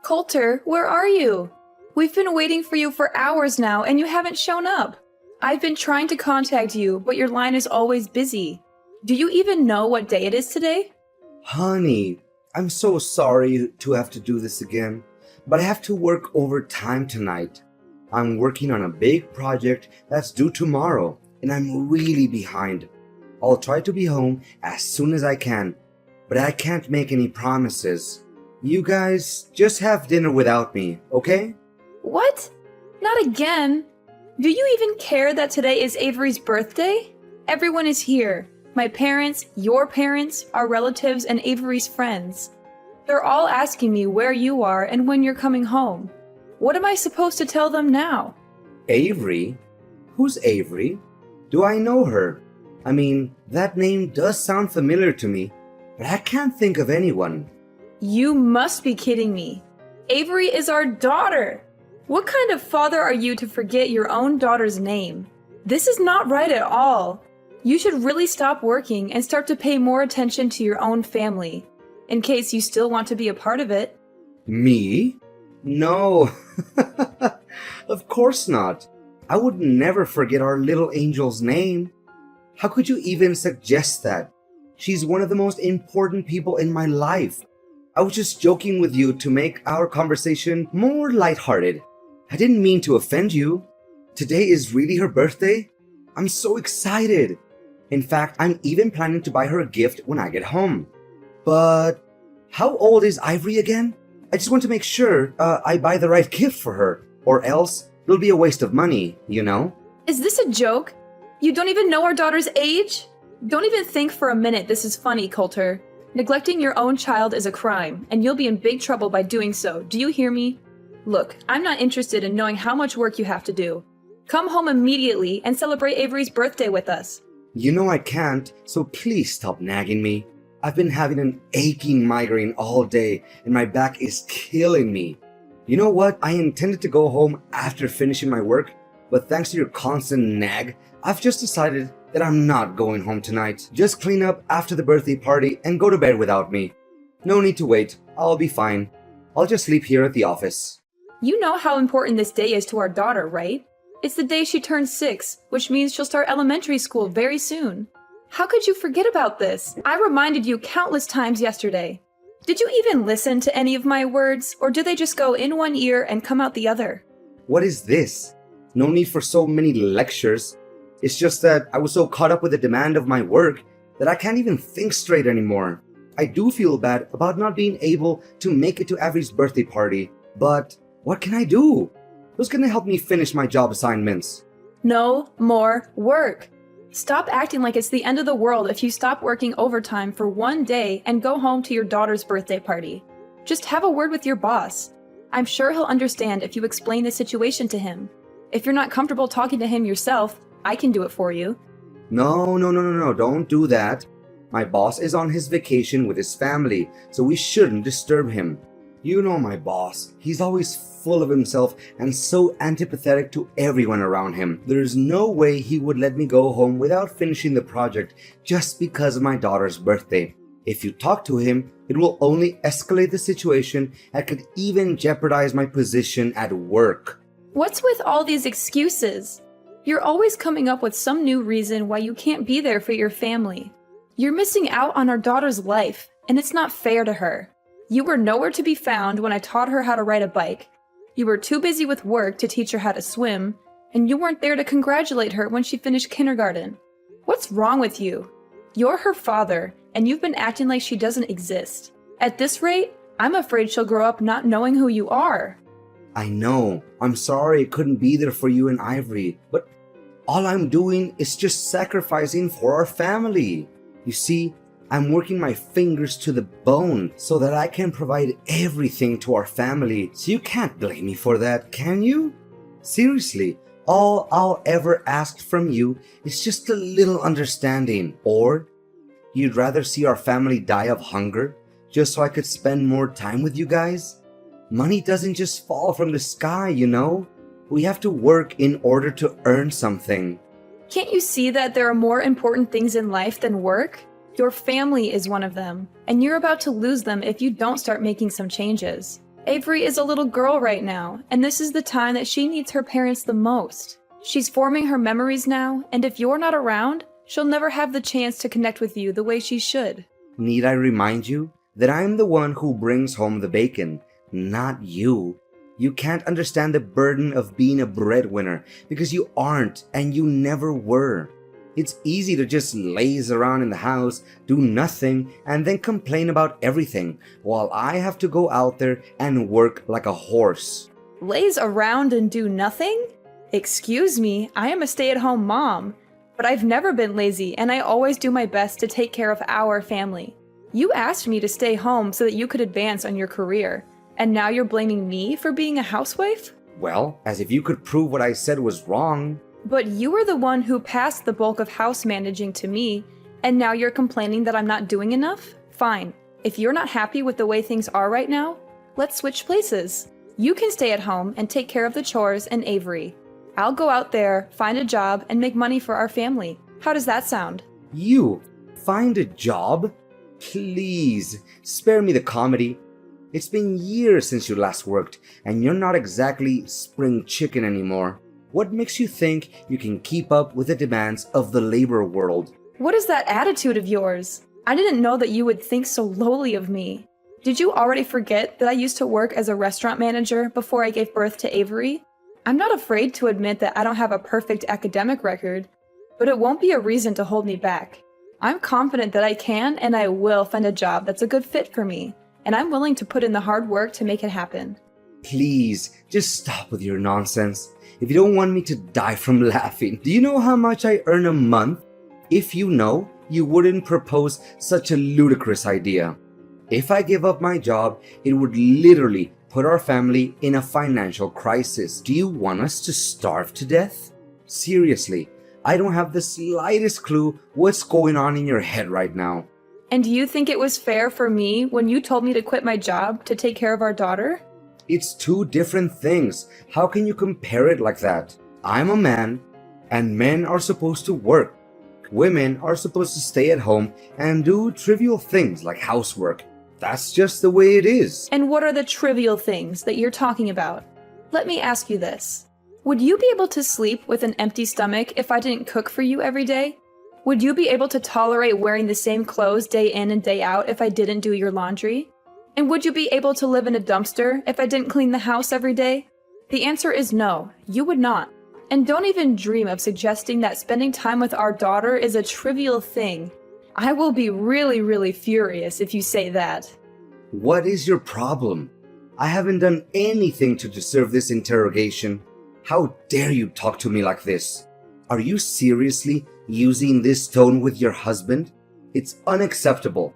Coulter, where are you? We've been waiting for you for hours now and you haven't shown up. I've been trying to contact you, but your line is always busy. Do you even know what day it is today? Honey, I'm so sorry to have to do this again, but I have to work overtime tonight. I'm working on a big project that's due tomorrow, and I'm really behind. I'll try to be home as soon as I can, but I can't make any promises. You guys just have dinner without me, okay? What? Not again. Do you even care that today is Avery's birthday? Everyone is here. My parents, your parents, our relatives, and Avery's friends. They're all asking me where you are and when you're coming home. What am I supposed to tell them now? Avery? Who's Avery? Do I know her? I mean, that name does sound familiar to me, but I can't think of anyone. You must be kidding me. Avery is our daughter. What kind of father are you to forget your own daughter's name? This is not right at all. You should really stop working and start to pay more attention to your own family, in case you still want to be a part of it. Me? No. Of course not. I would never forget our little angel's name. How could you even suggest that? She's one of the most important people in my life. I was just joking with you to make our conversation more lighthearted. I didn't mean to offend you. Today is really her birthday. I'm so excited. In fact, I'm even planning to buy her a gift when I get home. But how old is Ivory again? I just want to make sure I buy the right gift for her, or else it'll be a waste of money, you know? Is this a joke? You don't even know our daughter's age? Don't even think for a minute this is funny, Coulter. Neglecting your own child is a crime, and you'll be in big trouble by doing so. Do you hear me? Look, I'm not interested in knowing how much work you have to do. Come home immediately and celebrate Avery's birthday with us. You know I can't, so please stop nagging me. I've been having an aching migraine all day, and my back is killing me. You know what? I intended to go home after finishing my work, but thanks to your constant nag, I've just decided that I'm not going home tonight. Just clean up after the birthday party and go to bed without me. No need to wait. I'll be fine. I'll just sleep here at the office. You know how important this day is to our daughter, right? It's the day she turns 6, which means she'll start elementary school very soon. How could you forget about this? I reminded you countless times yesterday. Did you even listen to any of my words, or did they just go in one ear and come out the other? What is this? No need for so many lectures. It's just that I was so caught up with the demand of my work that I can't even think straight anymore. I do feel bad about not being able to make it to Avery's birthday party, but what can I do? Who's gonna help me finish my job assignments? No more work. Stop acting like it's the end of the world if you stop working overtime for one day and go home to your daughter's birthday party. Just have a word with your boss. I'm sure he'll understand if you explain the situation to him. If you're not comfortable talking to him yourself, I can do it for you. No, don't do that. My boss is on his vacation with his family, so we shouldn't disturb him. You know my boss. He's always full of himself and so antipathetic to everyone around him. There's no way he would let me go home without finishing the project just because of my daughter's birthday. If you talk to him, it will only escalate the situation and could even jeopardize my position at work. What's with all these excuses? You're always coming up with some new reason why you can't be there for your family. You're missing out on our daughter's life, and it's not fair to her. You were nowhere to be found when I taught her how to ride a bike. You were too busy with work to teach her how to swim, and you weren't there to congratulate her when she finished kindergarten. What's wrong with you? You're her father, and you've been acting like she doesn't exist. At this rate, I'm afraid she'll grow up not knowing who you are. I know. I'm sorry I couldn't be there for you and Ivory, but all I'm doing is just sacrificing for our family. You see, I'm working my fingers to the bone so that I can provide everything to our family. So you can't blame me for that, can you? Seriously, all I'll ever ask from you is just a little understanding. Or you'd rather see our family die of hunger just so I could spend more time with you guys? Money doesn't just fall from the sky, you know? We have to work in order to earn something. Can't you see that there are more important things in life than work? Your family is one of them, and you're about to lose them if you don't start making some changes. Avery is a little girl right now, and this is the time that she needs her parents the most. She's forming her memories now, and if you're not around, she'll never have the chance to connect with you the way she should. Need I remind you that I'm the one who brings home the bacon, not you? You can't understand the burden of being a breadwinner because you aren't and you never were. It's easy to just laze around in the house, do nothing, and then complain about everything, while I have to go out there and work like a horse. Laze around and do nothing? Excuse me, I am a stay-at-home mom. But I've never been lazy, and I always do my best to take care of our family. You asked me to stay home so that you could advance on your career, and now you're blaming me for being a housewife? Well, as if you could prove what I said was wrong. But you were the one who passed the bulk of house managing to me, and now you're complaining that I'm not doing enough? Fine. If you're not happy with the way things are right now, let's switch places. You can stay at home and take care of the chores and Avery. I'll go out there, find a job, and make money for our family. How does that sound? You? Find a job? Please, spare me the comedy. It's been years since you last worked, and you're not exactly spring chicken anymore. What makes you think you can keep up with the demands of the labor world? What is that attitude of yours? I didn't know that you would think so lowly of me. Did you already forget that I used to work as a restaurant manager before I gave birth to Avery? I'm not afraid to admit that I don't have a perfect academic record, but it won't be a reason to hold me back. I'm confident that I can and I will find a job that's a good fit for me, and I'm willing to put in the hard work to make it happen. Please, just stop with your nonsense. If you don't want me to die from laughing, do you know how much I earn a month? If you know, you wouldn't propose such a ludicrous idea. If I give up my job, it would literally put our family in a financial crisis. Do you want us to starve to death? Seriously, I don't have the slightest clue what's going on in your head right now. And do you think it was fair for me when you told me to quit my job to take care of our daughter? It's two different things. How can you compare it like that? I'm a man, and men are supposed to work. Women are supposed to stay at home and do trivial things like housework. That's just the way it is. And what are the trivial things that you're talking about? Let me ask you this. Would you be able to sleep with an empty stomach if I didn't cook for you every day? Would you be able to tolerate wearing the same clothes day in and day out if I didn't do your laundry? And would you be able to live in a dumpster if I didn't clean the house every day? The answer is no, you would not. And don't even dream of suggesting that spending time with our daughter is a trivial thing. I will be really furious if you say that. What is your problem? I haven't done anything to deserve this interrogation. How dare you talk to me like this? Are you seriously using this tone with your husband? It's unacceptable.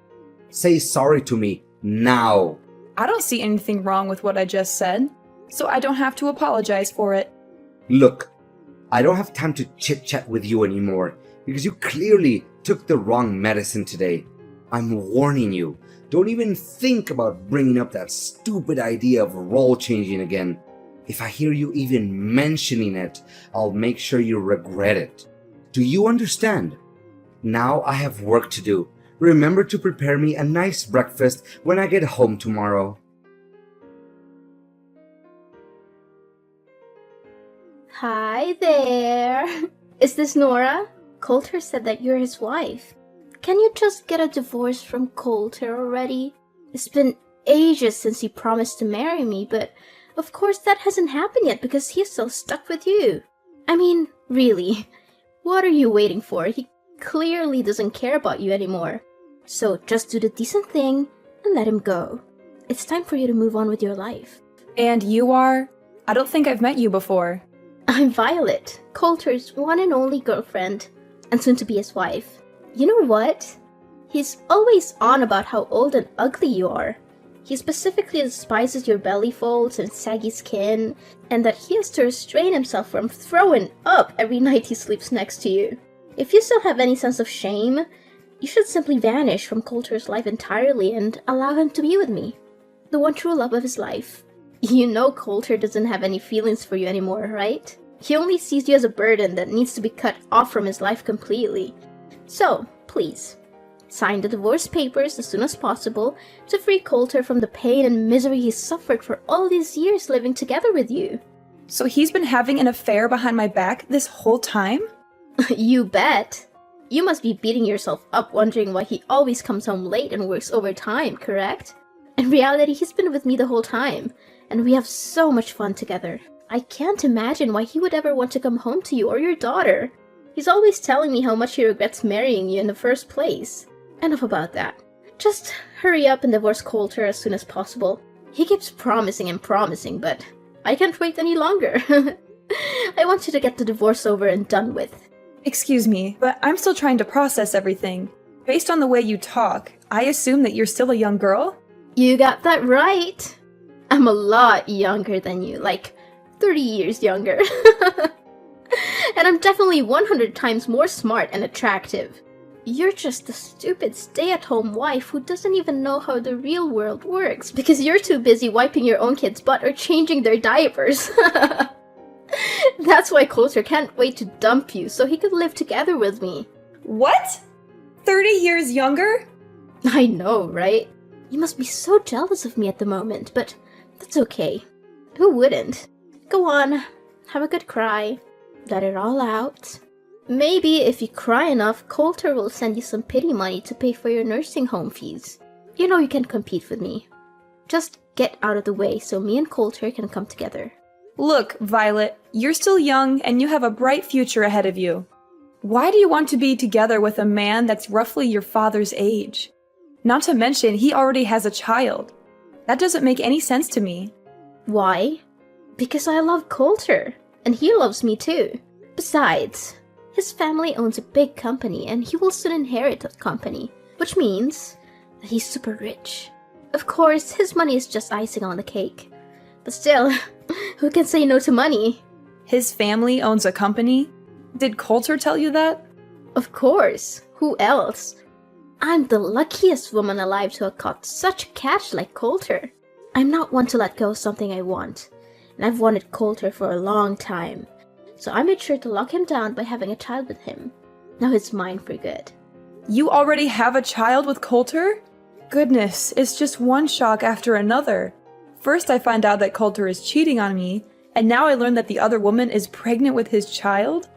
Say sorry to me now. I don't see anything wrong with what I just said, so I don't have to apologize for it. Look, I don't have time to chit-chat with you anymore because you clearly took the wrong medicine today. I'm warning you, don't even think about bringing up that stupid idea of role changing again. If I hear you even mentioning it, I'll make sure you regret it. Do you understand? Now I have work to do. Remember to prepare me a nice breakfast when I get home tomorrow. Hi there. Is this Nora? Coulter said that you're his wife. Can you just get a divorce from Coulter already? It's been ages since he promised to marry me, but of course that hasn't happened yet because he's still stuck with you. I mean, really, what are you waiting for? He clearly doesn't care about you anymore. So just do the decent thing and let him go. It's time for you to move on with your life. And you are? I don't think I've met you before. I'm Violet, Coulter's one and only girlfriend, and soon to be his wife. You know what? He's always on about how old and ugly you are. He specifically despises your belly folds and saggy skin, and that he has to restrain himself from throwing up every night he sleeps next to you. If you still have any sense of shame, you should simply vanish from Coulter's life entirely and allow him to be with me, the one true love of his life. You know Coulter doesn't have any feelings for you anymore, right? He only sees you as a burden that needs to be cut off from his life completely. So, please, Sign the divorce papers as soon as possible to free Coulter from the pain and misery he's suffered for all these years living together with you. So he's been having an affair behind my back this whole time? You bet. You must be beating yourself up wondering why he always comes home late and works overtime, correct? In reality, he's been with me the whole time, and we have so much fun together. I can't imagine why he would ever want to come home to you or your daughter. He's always telling me how much he regrets marrying you in the first place. Enough about that. Just hurry up and divorce Coulter as soon as possible. He keeps promising and promising, but I can't wait any longer. I want you to get the divorce over and done with. Excuse me, but I'm still trying to process everything. Based on the way you talk, I assume that you're still a young girl? You got that right. I'm a lot younger than you, like 30 years younger. And I'm definitely 100 times more smart and attractive. You're just a stupid stay-at-home wife who doesn't even know how the real world works because you're too busy wiping your own kids' butt or changing their diapers. That's why Coulter can't wait to dump you so he could live together with me. What? 30 years younger? I know, right? You must be so jealous of me at the moment, but that's okay. Who wouldn't? Go on, have a good cry. Let it all out. Maybe if you cry enough, Coulter will send you some pity money to pay for your nursing home fees. You know you can compete with me. Just get out of the way so me and Coulter can come together. Look, Violet, you're still young and you have a bright future ahead of you. Why do you want to be together with a man that's roughly your father's age? Not to mention, he already has a child. That doesn't make any sense to me. Why? Because I love Coulter, and he loves me too. Besides, his family owns a big company and he will soon inherit that company, which means that he's super rich. Of course, his money is just icing on the cake. But still, who can say no to money? His family owns a company? Did Coulter tell you that? Of course. Who else? I'm the luckiest woman alive to have caught such cash like Coulter. I'm not one to let go of something I want, and I've wanted Coulter for a long time. So I made sure to lock him down by having a child with him. Now he's mine for good. You already have a child with Coulter? Goodness, it's just one shock after another. First I find out that Coulter is cheating on me, and now I learn that the other woman is pregnant with his child?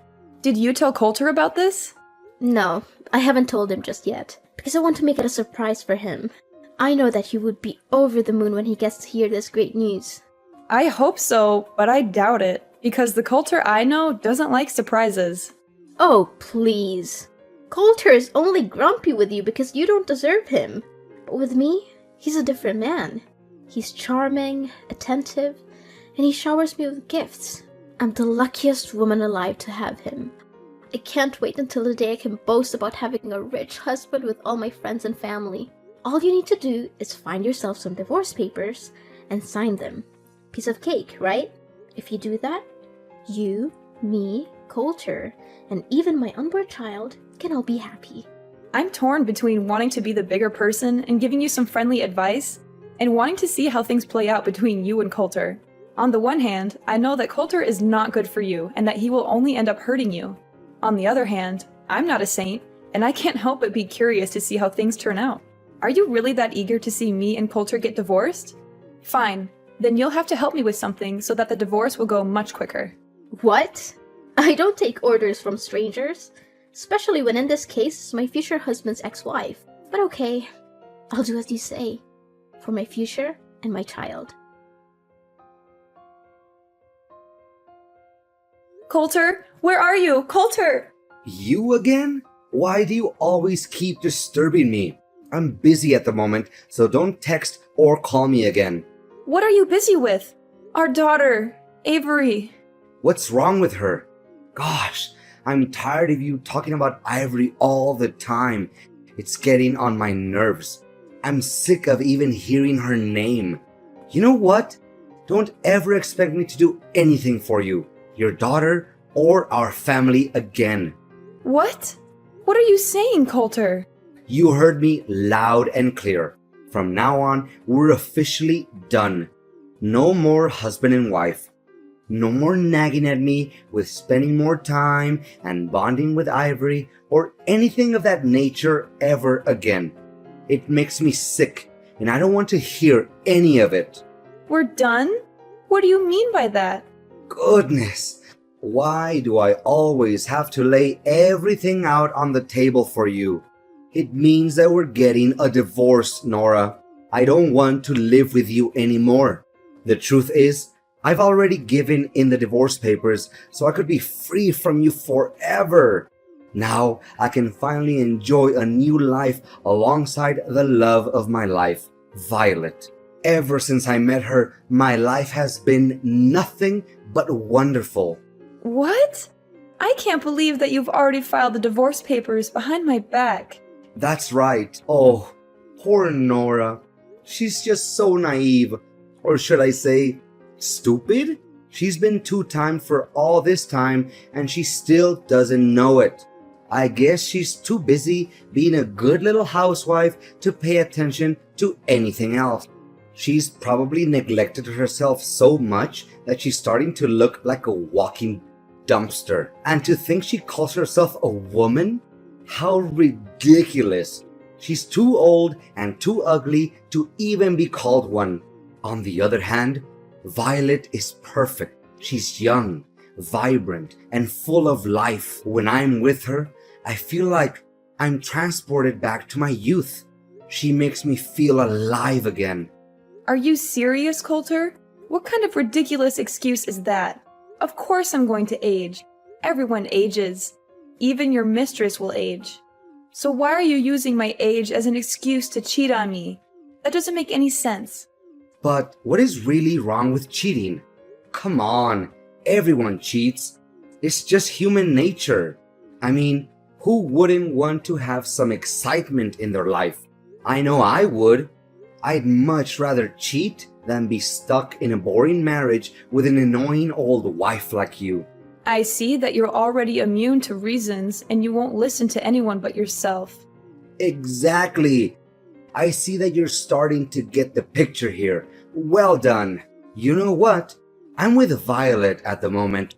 Did you tell Coulter about this? No, I haven't told him just yet, because I want to make it a surprise for him. I know that he would be over the moon when he gets to hear this great news. I hope so, but I doubt it, because the Coulter I know doesn't like surprises. Oh, please. Coulter is only grumpy with you because you don't deserve him. But with me, he's a different man. He's charming, attentive, and he showers me with gifts. I'm the luckiest woman alive to have him. I can't wait until the day I can boast about having a rich husband with all my friends and family. All you need to do is find yourself some divorce papers and sign them. Piece of cake, right? If you do that, you, me, Coulter, and even my unborn child can all be happy. I'm torn between wanting to be the bigger person and giving you some friendly advice, and wanting to see how things play out between you and Coulter. On the one hand, I know that Coulter is not good for you and that he will only end up hurting you. On the other hand, I'm not a saint, and I can't help but be curious to see how things turn out. Are you really that eager to see me and Coulter get divorced? Fine, then you'll have to help me with something so that the divorce will go much quicker. What? I don't take orders from strangers, especially when in this case it's my future husband's ex-wife. But okay, I'll do as you say, for my future and my child. Coulter, where are you? Coulter! You again? Why do you always keep disturbing me? I'm busy at the moment, so don't text or call me again. What are you busy with? Our daughter, Avery. What's wrong with her? Gosh, I'm tired of you talking about Ivory all the time. It's getting on my nerves. I'm sick of even hearing her name. You know what? Don't ever expect me to do anything for you, your daughter, or our family again. What? What are you saying, Coulter? You heard me loud and clear. From now on, we're officially done. No more husband and wife. No more nagging at me with spending more time and bonding with Ivory or anything of that nature ever again. It makes me sick, and I don't want to hear any of it. We're done? What do you mean by that? Goodness, why do I always have to lay everything out on the table for you? It means that we're getting a divorce, Nora. I don't want to live with you anymore. The truth is, I've already given in the divorce papers so I could be free from you forever. Now I can finally enjoy a new life alongside the love of my life, Violet. Ever since I met her, my life has been nothing but wonderful. What? I can't believe that you've already filed the divorce papers behind my back. That's right. Oh, poor Nora. She's just so naive. Or should I say, stupid? She's been two-timed for all this time and she still doesn't know it. I guess she's too busy being a good little housewife to pay attention to anything else. She's probably neglected herself so much that she's starting to look like a walking dumpster. And to think she calls herself a woman? How ridiculous. She's too old and too ugly to even be called one. On the other hand, Violet is perfect. She's young, vibrant, and full of life. When I'm with her, I feel like I'm transported back to my youth. She makes me feel alive again. Are you serious, Coulter? What kind of ridiculous excuse is that? Of course I'm going to age. Everyone ages. Even your mistress will age. So why are you using my age as an excuse to cheat on me? That doesn't make any sense. But what is really wrong with cheating? Come on, everyone cheats. It's just human nature. I mean, who wouldn't want to have some excitement in their life? I know I would. I'd much rather cheat than be stuck in a boring marriage with an annoying old wife like you. I see that you're already immune to reasons and you won't listen to anyone but yourself. Exactly. I see that you're starting to get the picture here. Well done. You know what? I'm with Violet at the moment.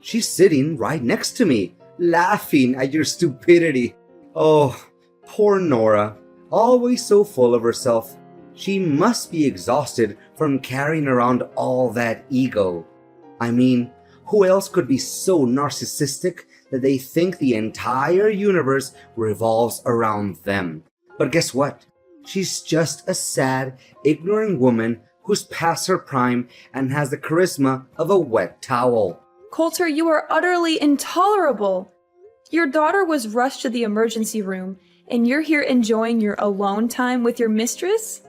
She's sitting right next to me, laughing at your stupidity. Oh, poor Nora. Always so full of herself. She must be exhausted from carrying around all that ego. I mean, who else could be so narcissistic that they think the entire universe revolves around them? But guess what? She's just a sad, ignorant woman who's past her prime and has the charisma of a wet towel. Coulter, you are utterly intolerable. Your daughter was rushed to the emergency room, and you're here enjoying your alone time with your mistress?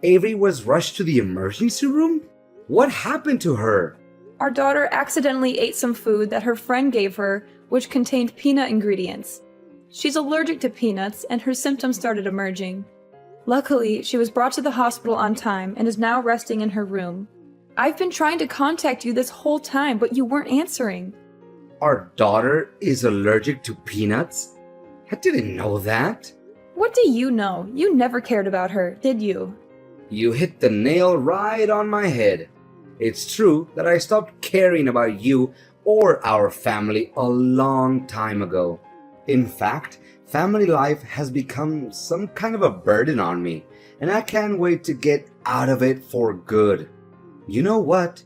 Avery was rushed to the emergency room? What happened to her? Our daughter accidentally ate some food that her friend gave her, which contained peanut ingredients. She's allergic to peanuts, and her symptoms started emerging. Luckily, she was brought to the hospital on time and is now resting in her room. I've been trying to contact you this whole time, but you weren't answering. Our daughter is allergic to peanuts? I didn't know that. What do you know? You never cared about her, did you? You hit the nail right on my head. It's true that I stopped caring about you or our family a long time ago. In fact, family life has become some kind of a burden on me, and I can't wait to get out of it for good. You know what?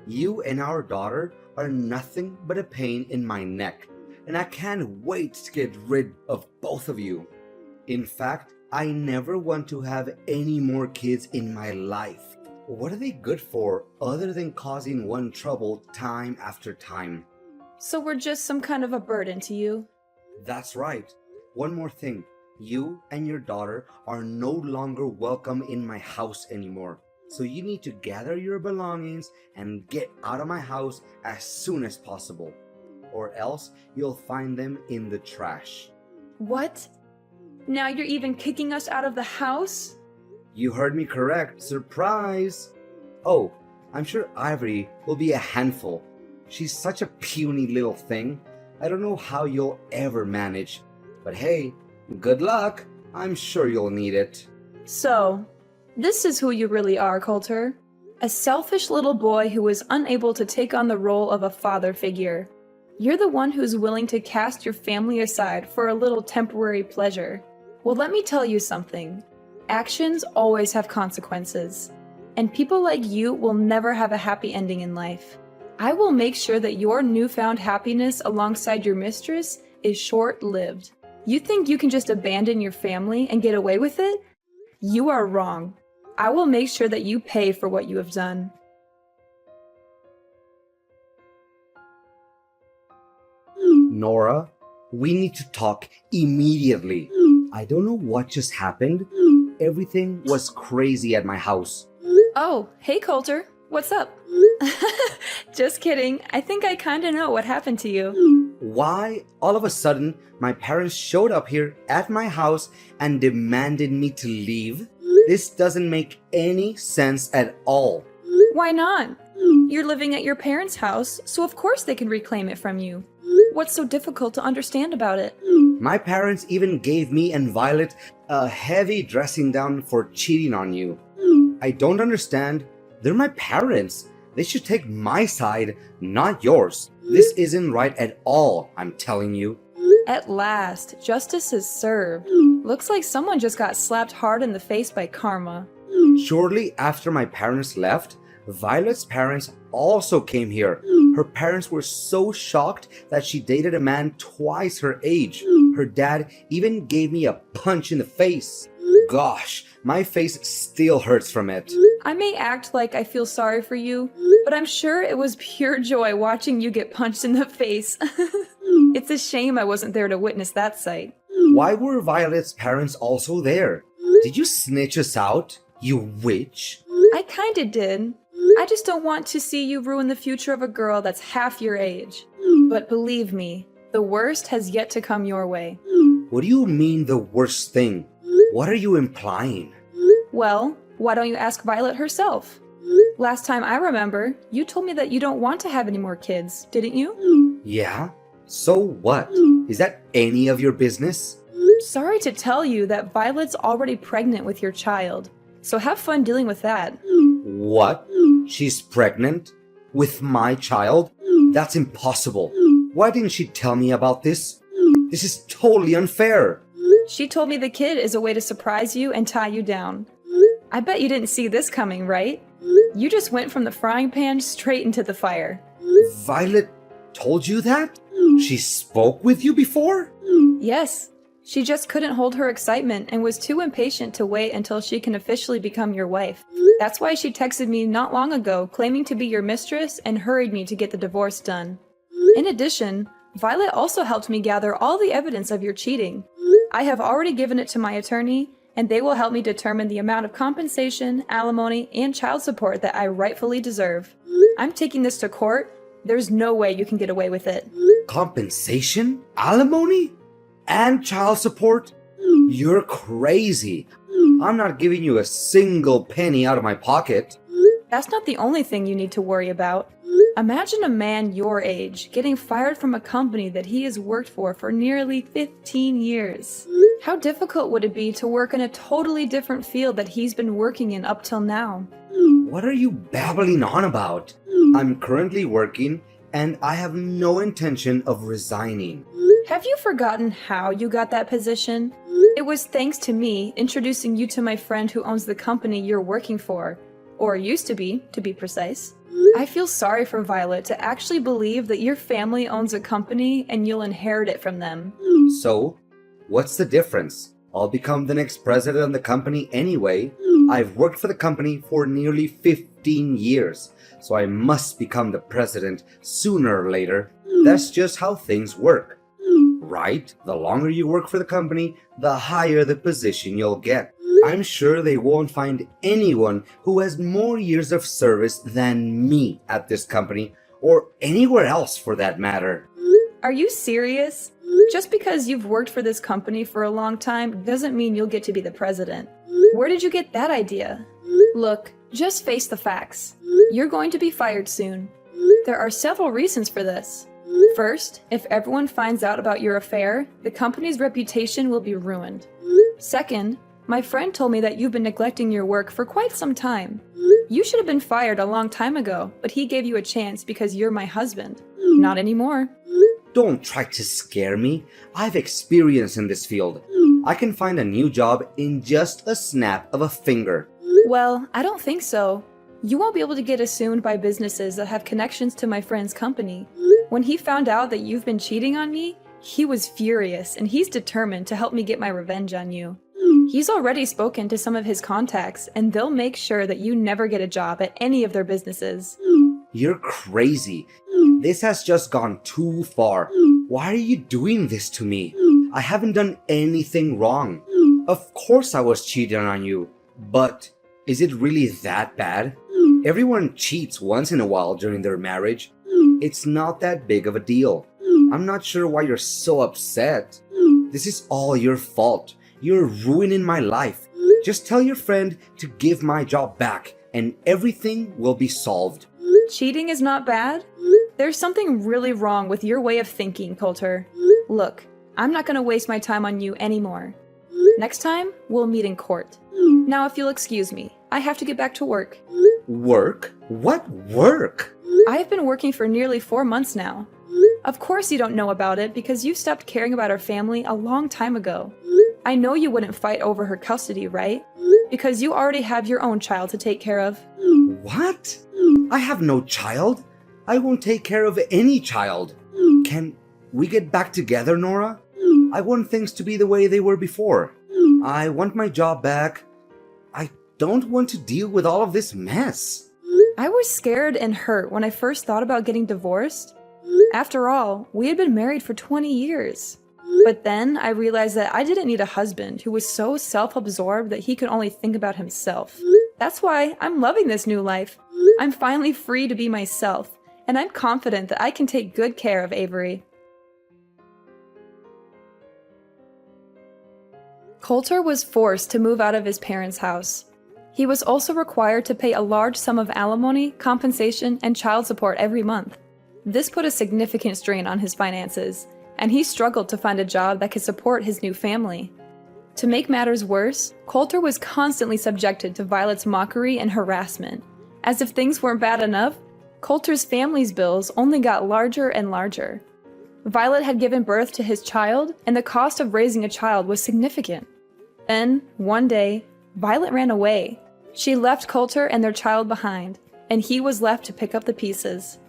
You and our daughter are nothing but a pain in my neck, and I can't wait to get rid of both of you. In fact, I never want to have any more kids in my life. What are they good for other than causing one trouble time after time? So we're just some kind of a burden to you? That's right. One more thing. You and your daughter are no longer welcome in my house anymore. So you need to gather your belongings and get out of my house as soon as possible. Or else you'll find them in the trash. What? Now you're even kicking us out of the house? You heard me correct. Surprise! Oh, I'm sure Ivory will be a handful. She's such a puny little thing. I don't know how you'll ever manage. But hey, good luck. I'm sure you'll need it. So, this is who you really are, Coulter. A selfish little boy who was unable to take on the role of a father figure. You're the one who's willing to cast your family aside for a little temporary pleasure. Well, let me tell you something. Actions always have consequences. And people like you will never have a happy ending in life. I will make sure that your newfound happiness alongside your mistress is short-lived. You think you can just abandon your family and get away with it? You are wrong. I will make sure that you pay for what you have done. Nora, we need to talk immediately. I don't know what just happened. Everything was crazy at my house. Oh, hey Coulter. What's up? Just kidding. I think I kinda know what happened to you. Why, all of a sudden, my parents showed up here at my house and demanded me to leave? This doesn't make any sense at all. Why not? You're living at your parents' house, so of course they can reclaim it from you. What's so difficult to understand about it? My parents even gave me and Violet a heavy dressing down for cheating on you. I don't understand. They're my parents. They should take my side, not yours. This isn't right at all, I'm telling you. At last, justice is served. Looks like someone just got slapped hard in the face by karma. Shortly after my parents left, Violet's parents also came here. Her parents were so shocked that she dated a man twice her age. Her dad even gave me a punch in the face. Gosh, my face still hurts from it. I may act like I feel sorry for you, but I'm sure it was pure joy watching you get punched in the face. It's a shame I wasn't there to witness that sight. Why were Violet's parents also there? Did you snitch us out, you witch? I kinda did. I just don't want to see you ruin the future of a girl that's half your age. But believe me, the worst has yet to come your way. What do you mean the worst thing? What are you implying? Well, why don't you ask Violet herself? Last time I remember, you told me that you don't want to have any more kids, didn't you? Yeah? So what? Is that any of your business? Sorry to tell you that Violet's already pregnant with your child, so have fun dealing with that. What? She's pregnant? With my child? That's impossible. Why didn't she tell me about this? This is totally unfair. She told me the kid is a way to surprise you and tie you down. I bet you didn't see this coming, right? You just went from the frying pan straight into the fire. Violet told you that? She spoke with you before? Yes. She just couldn't hold her excitement and was too impatient to wait until she can officially become your wife. That's why she texted me not long ago claiming to be your mistress and hurried me to get the divorce done. In addition, Violet also helped me gather all the evidence of your cheating. I have already given it to my attorney, and they will help me determine the amount of compensation, alimony, and child support that I rightfully deserve. I'm taking this to court. There's no way you can get away with it. Compensation? Alimony? And child support? You're crazy. I'm not giving you a single penny out of my pocket. That's not the only thing you need to worry about. Imagine a man your age getting fired from a company that he has worked for nearly 15 years. How difficult would it be to work in a totally different field that he's been working in up till now? What are you babbling on about? I'm currently working and I have no intention of resigning. Have you forgotten how you got that position? It was thanks to me introducing you to my friend who owns the company you're working for. Or used to be precise. I feel sorry for Violet to actually believe that your family owns a company and you'll inherit it from them. So, what's the difference? I'll become the next president of the company anyway. I've worked for the company for nearly 15 years, so I must become the president sooner or later. That's just how things work. Right? The longer you work for the company, the higher the position you'll get. I'm sure they won't find anyone who has more years of service than me at this company, or anywhere else for that matter. Are you serious? Just because you've worked for this company for a long time doesn't mean you'll get to be the president. Where did you get that idea? Look, just face the facts. You're going to be fired soon. There are several reasons for this. First, if everyone finds out about your affair, the company's reputation will be ruined. Second, My friend told me that you've been neglecting your work for quite some time. You should have been fired a long time ago, but he gave you a chance because you're my husband. Not anymore. Don't try to scare me. I've experience in this field. I can find a new job in just a snap of a finger. Well, I don't think so. You won't be able to get assumed by businesses that have connections to my friend's company. When he found out that you've been cheating on me, he was furious and he's determined to help me get my revenge on you. He's already spoken to some of his contacts and they'll make sure that you never get a job at any of their businesses. You're crazy. This has just gone too far. Why are you doing this to me? I haven't done anything wrong. Of course I was cheating on you, but is it really that bad? Everyone cheats once in a while during their marriage. It's not that big of a deal. I'm not sure why you're so upset. This is all your fault. You're ruining my life. Just tell your friend to give my job back and everything will be solved. Cheating is not bad? There's something really wrong with your way of thinking, Coulter. Look, I'm not gonna waste my time on you anymore. Next time, we'll meet in court. Now if you'll excuse me, I have to get back to work. Work? What work? I have been working for nearly 4 months now. Of course you don't know about it because you stopped caring about our family a long time ago. I know you wouldn't fight over her custody, right? Because you already have your own child to take care of. What? I have no child. I won't take care of any child. Can we get back together, Nora? I want things to be the way they were before. I want my job back. I don't want to deal with all of this mess. I was scared and hurt when I first thought about getting divorced. After all, we had been married for 20 years. But then I realized that I didn't need a husband who was so self-absorbed that he could only think about himself. That's why I'm loving this new life. I'm finally free to be myself, and I'm confident that I can take good care of Avery. Coulter was forced to move out of his parents' house. He was also required to pay a large sum of alimony, compensation, and child support every month. This put a significant strain on his finances, and he struggled to find a job that could support his new family. To make matters worse, Coulter was constantly subjected to Violet's mockery and harassment. As if things weren't bad enough, Coulter's family's bills only got larger and larger. Violet had given birth to his child, and the cost of raising a child was significant. Then, one day, Violet ran away. She left Coulter and their child behind, and he was left to pick up the pieces.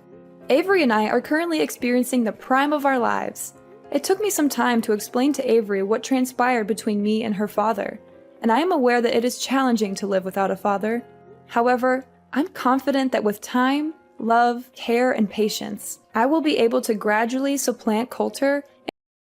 Avery and I are currently experiencing the prime of our lives. It took me some time to explain to Avery what transpired between me and her father, and I am aware that it is challenging to live without a father. However, I'm confident that with time, love, care, and patience, I will be able to gradually supplant Coulter